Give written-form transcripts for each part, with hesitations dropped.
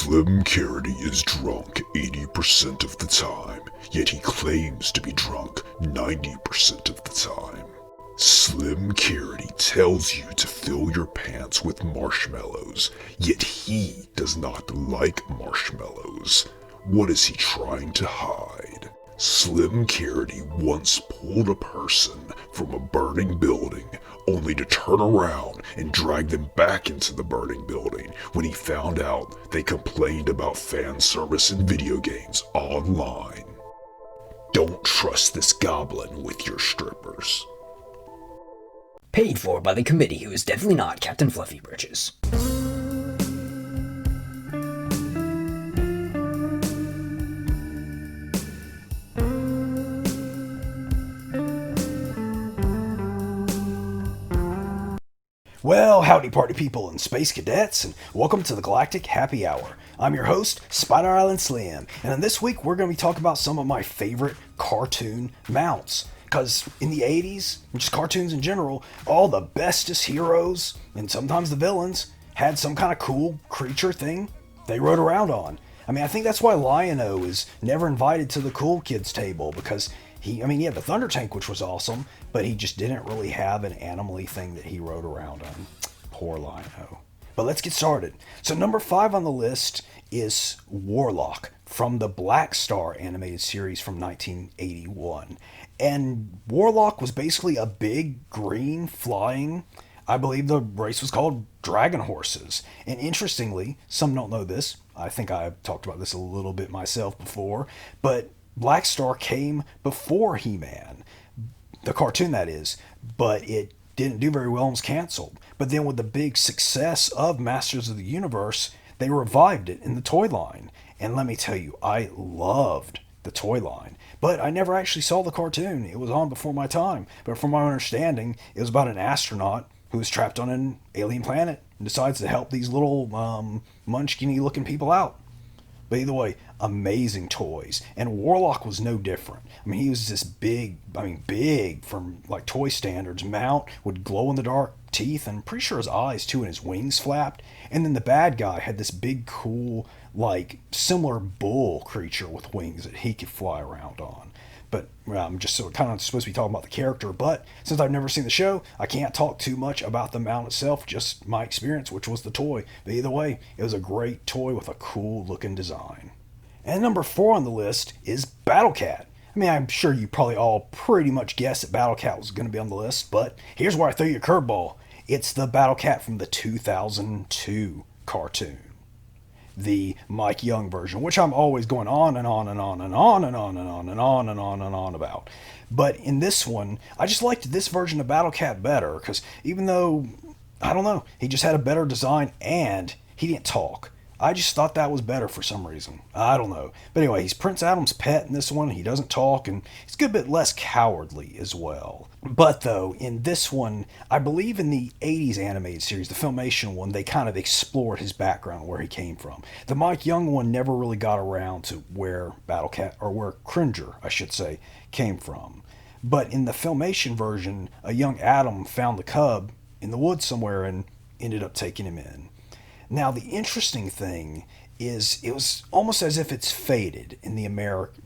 Slim Carity is drunk 80% of the time, yet he claims to be drunk 90% of the time. Slim Carity tells you to fill your pants with marshmallows, yet he does not like marshmallows. What is he trying to hide? Slim Carity once pulled a person from a burning building, only to turn around and drag them back into the burning building when he found out they complained about fan service in video games online. Don't trust this goblin with your strippers. Paid for by the committee who is definitely not Captain Fluffy Britches. Well, howdy party people and space cadets, and welcome to the Galactic Happy Hour. I'm your host, Spider Island Slim, and this week we're going to be talking about some of my favorite cartoon mounts. Because in the 80s, and just cartoons in general, all the bestest heroes, and sometimes the villains, had some kind of cool creature thing they rode around on. I mean, I think that's why Lion-O is never invited to the cool kids table, because he had the Thunder Tank, which was awesome, but he just didn't really have an animal-y thing that he rode around on. Poor Lion-O. But let's get started. So number 5 on the list is Warlock from the Blackstar animated series from 1981. And Warlock was basically a big green flying, I believe the race was called Dragon Horses. And interestingly, some don't know this, I think I've talked about this a little bit myself before, but Blackstar came before He-Man, the cartoon that is, but it didn't do very well and was canceled. But then with the big success of Masters of the Universe, they revived it in the toy line. And let me tell you, I loved the toy line. But I never actually saw the cartoon. It was on before my time. But from my understanding, it was about an astronaut who was trapped on an alien planet and decides to help these little munchkin-y looking people out. But either way, amazing toys. And Warlock was no different. I mean, he was this big from like toy standards mount with glow-in-the-dark teeth, and I'm pretty sure his eyes too, and his wings flapped. And then the bad guy had this big, cool, like similar bull creature with wings that he could fly around on. But I'm just so kind of supposed to be talking about the character, but since I've never seen the show, I can't talk too much about the mount itself, just my experience, which was the toy. But either way, it was a great toy with a cool looking design. And number 4 on the list is Battle Cat. I mean, I'm sure you probably all pretty much guessed that Battle Cat was going to be on the list, but here's where I throw you a curveball. It's the Battle Cat from the 2002 cartoon. The Mike Young version, which I'm always going on and on and on and on and on and on and on and on and on about. But in this one, I just liked this version of Battle Cat better, because even though, I don't know, he just had a better design and he didn't talk. I just thought that was better for some reason. I don't know. But anyway, he's Prince Adam's pet in this one. He doesn't talk, and he's a good bit less cowardly as well. But though, in this one, I believe in the 80s animated series, the Filmation one, they kind of explored his background, where he came from. The Mike Young one never really got around to where Battle Cat, or where Cringer, I should say, came from. But in the Filmation version, a young Adam found the cub in the woods somewhere and ended up taking him in. Now, the interesting thing is it was almost as if it's faded in the American.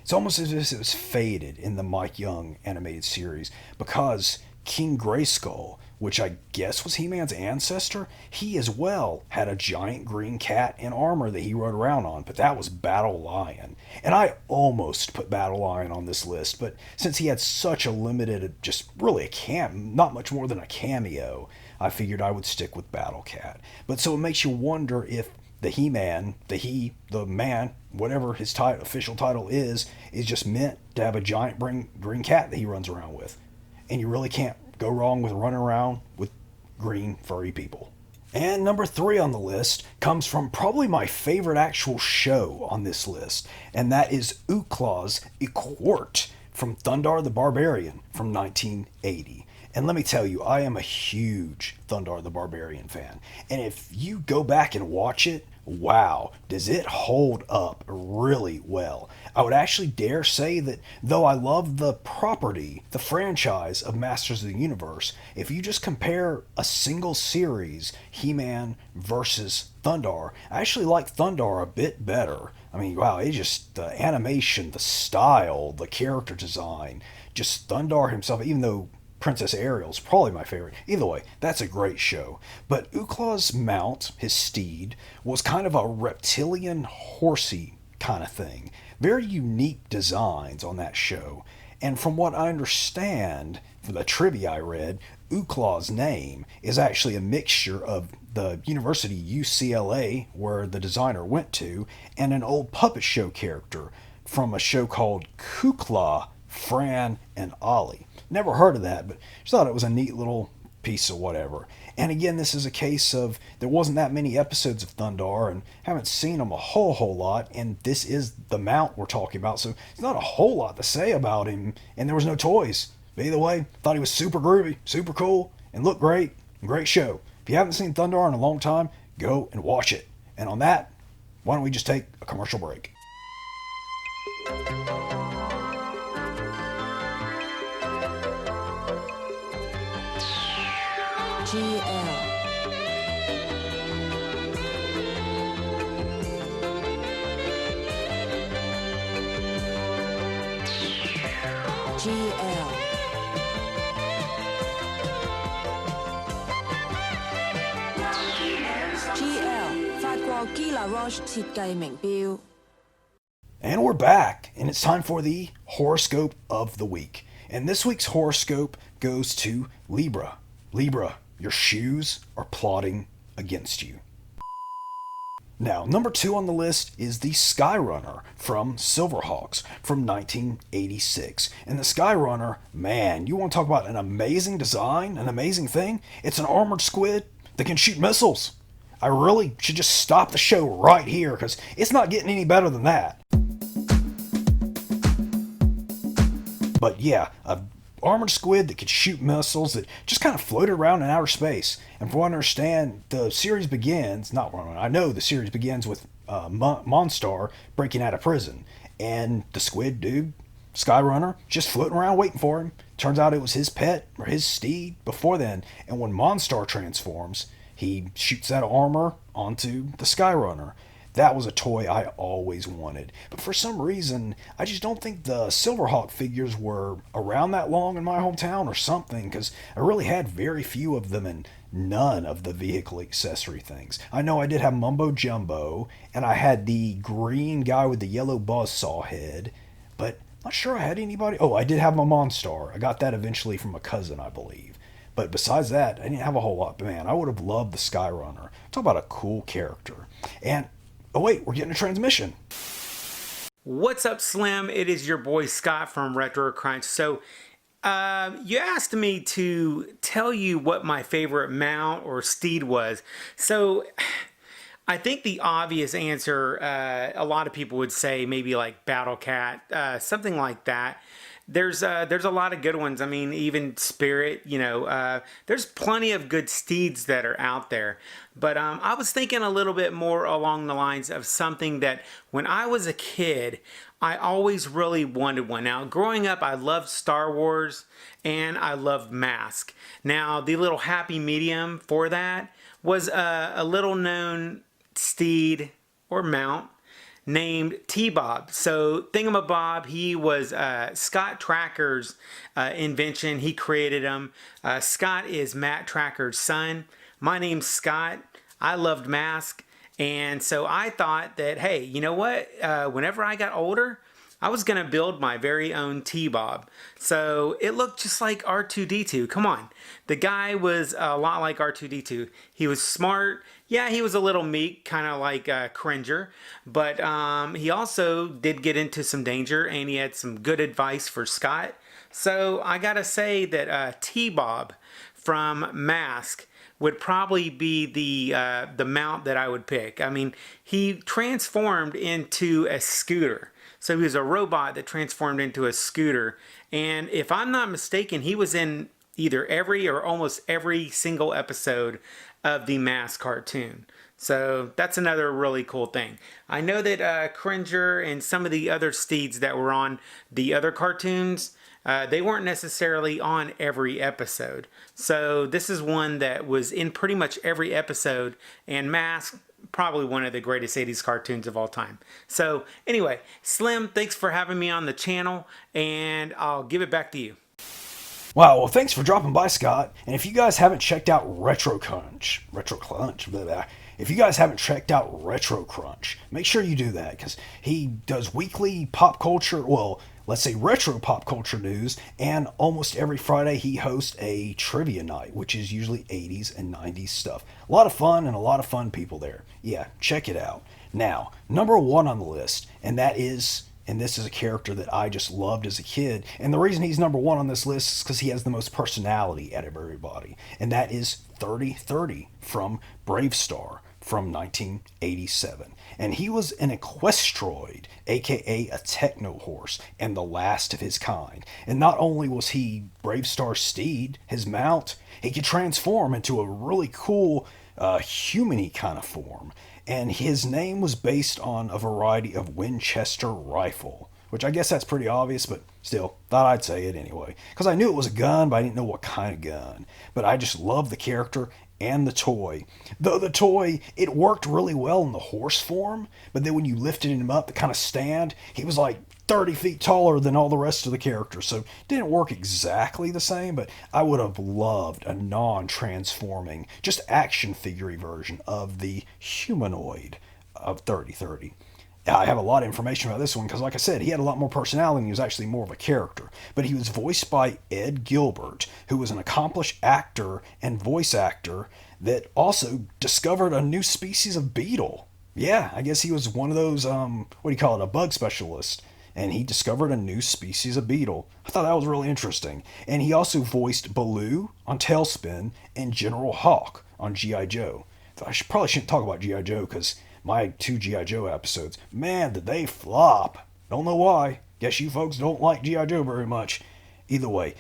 It's almost as if it was faded in the Mike Young animated series, because King Grayskull, which I guess was He-Man's ancestor, he as well had a giant green cat in armor that he rode around on, but that was Battle Lion. And I almost put Battle Lion on this list, but since he had such a limited, just really not much more than a cameo, I figured I would stick with Battle Cat. But so it makes you wonder if the He-Man, the man, whatever his official title is just meant to have a giant green cat that he runs around with. And you really can't go wrong with running around with green furry people. And number 3 on the list comes from probably my favorite actual show on this list, and that is Ucla's Equort from Thundar the Barbarian from 1980. And let me tell you, I am a huge Thundar the Barbarian fan. And if you go back and watch it, wow, does it hold up really well. I would actually dare say that though I love the property, the franchise of Masters of the Universe, if you just compare a single series, He-Man versus Thundar, I actually like Thundar a bit better. I mean, wow, it just, the animation, the style, the character design, just Thundar himself, even though Princess Ariel's probably my favorite. Either way, that's a great show. But Ucla's mount, his steed, was kind of a reptilian horsey kind of thing. Very unique designs on that show. And from what I understand, from the trivia I read, Ucla's name is actually a mixture of the University UCLA, where the designer went to, and an old puppet show character from a show called Kukla, Fran, and Ollie. Never heard of that, but just thought it was a neat little piece of whatever. And again, this is a case of there wasn't that many episodes of Thundar and haven't seen them a whole lot, and this is the mount we're talking about, so it's not a whole lot to say about him, and there was no toys. But either way, thought he was super groovy, super cool, and looked great. Great show. If you haven't seen Thundar in a long time, go and watch it. And on that, why don't we just take a commercial break? GL. GL. GL 法國 Gila Roche 設計名錶。 And we're back, and it's time for the horoscope of the week. And this week's horoscope goes to Libra. Libra, your shoes are plotting against you. Now, number 2 on the list is the Skyrunner from Silverhawks from 1986. And the Skyrunner, man, you want to talk about an amazing design, an amazing thing? It's an armored squid that can shoot missiles. I really should just stop the show right here because it's not getting any better than that. But yeah, a armored squid that could shoot missiles that just kind of floated around in outer space. And from what I understand, the series begins, I know the series begins with Monstar breaking out of prison. And the squid dude, Skyrunner, just floating around waiting for him. Turns out it was his pet, or his steed, before then. And when Monstar transforms, he shoots that armor onto the Skyrunner. That was a toy I always wanted. But for some reason, I just don't think the Silverhawk figures were around that long in my hometown or something, because I really had very few of them and none of the vehicle accessory things. I know I did have Mumbo Jumbo, and I had the green guy with the yellow buzzsaw head, but I'm not sure I had anybody. Oh, I did have my Monstar. I got that eventually from a cousin, I believe. But besides that, I didn't have a whole lot. But man, I would have loved the Skyrunner. Talk about a cool character. And oh wait, we're getting a transmission. What's up, Slim? It is your boy Scott from Retro Crunch. So, you asked me to tell you what my favorite mount or steed was. So, I think the obvious answer, a lot of people would say maybe like Battle Cat, something like that. There's a lot of good ones. I mean, even Spirit, there's plenty of good steeds that are out there. But I was thinking a little bit more along the lines of something that when I was a kid, I always really wanted one. Now, growing up, I loved Star Wars and I loved Mask. Now, the little happy medium for that was a little known steed or mount named T-Bob. So Thingamabob, he was Scott Tracker's invention. He created him. Scott is Matt Tracker's son. My name's Scott. I loved Mask. And so I thought that, hey, you know what? Whenever I got older, I was going to build my very own T-Bob. So it looked just like R2-D2. Come on. The guy was a lot like R2-D2. He was smart. Yeah, he was a little meek, kind of like Cringer. But he also did get into some danger, and he had some good advice for Scott. So I got to say that T-Bob from Mask would probably be the mount that I would pick. I mean, he transformed into a scooter. So he was a robot that transformed into a scooter. And if I'm not mistaken, he was in either every or almost every single episode of the Mask cartoon. So that's another really cool thing. I know that Cringer and some of the other steeds that were on the other cartoons, they weren't necessarily on every episode. So this is one that was in pretty much every episode, and Mask, probably one of the greatest 80s cartoons of all time. So anyway, Slim, thanks for having me on the channel, and I'll give it back to you. Wow, well, thanks for dropping by, Scott. And if you guys haven't checked out Retro Crunch, if you guys haven't checked out Retro Crunch, make sure you do that, because he does weekly pop culture, well, let's say retro pop culture news, and almost every Friday he hosts a trivia night, which is usually 80s and 90s stuff. A lot of fun and a lot of fun people there. Yeah, check it out. Now, number one on the list, and this is a character that I just loved as a kid, and the reason he's number one on this list is because he has the most personality out of everybody, and that is 3030 from Bravestar from 1987. And he was an equestroid, aka a techno horse, and the last of his kind. And not only was he Bravestar's steed, his mount, he could transform into a really cool human-y kind of form. And his name was based on a variety of Winchester rifle, which I guess that's pretty obvious, but still, thought I'd say it anyway. Because I knew it was a gun, but I didn't know what kind of gun. But I just loved the character and the toy. Though the toy, it worked really well in the horse form, but then when you lifted him up to kind of stand, he was like 30 feet taller than all the rest of the characters, so it didn't work exactly the same, but I would have loved a non-transforming, just action figure version of the humanoid of 3030. I have a lot of information about this one because, like I said, he had a lot more personality and he was actually more of a character. But he was voiced by Ed Gilbert, who was an accomplished actor and voice actor that also discovered a new species of beetle. Yeah, I guess he was one of those, a bug specialist. And he discovered a new species of beetle. I thought that was really interesting. And he also voiced Baloo on Tailspin and General Hawk on G.I. Joe. Probably shouldn't talk about G.I. Joe because my 2 G.I. Joe episodes, man, did they flop. Don't know why. Guess you folks don't like G.I. Joe very much. Either way,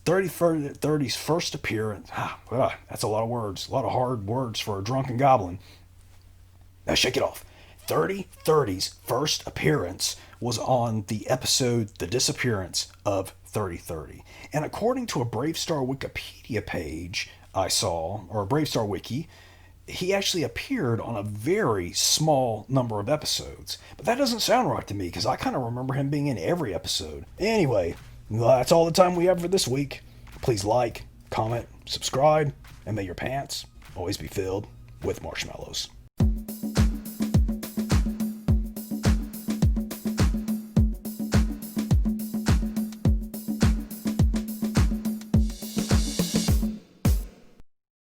3030's first appearance, that's a lot of words, a lot of hard words for a drunken goblin. Now shake it off. 3030's first appearance was on the episode The Disappearance of 3030. And according to a Bravestar Wikipedia page I saw, or a Bravestar Wiki, he actually appeared on a very small number of episodes. But that doesn't sound right to me, because I kind of remember him being in every episode. Anyway, that's all the time we have for this week. Please like, comment, subscribe, and may your pants always be filled with marshmallows.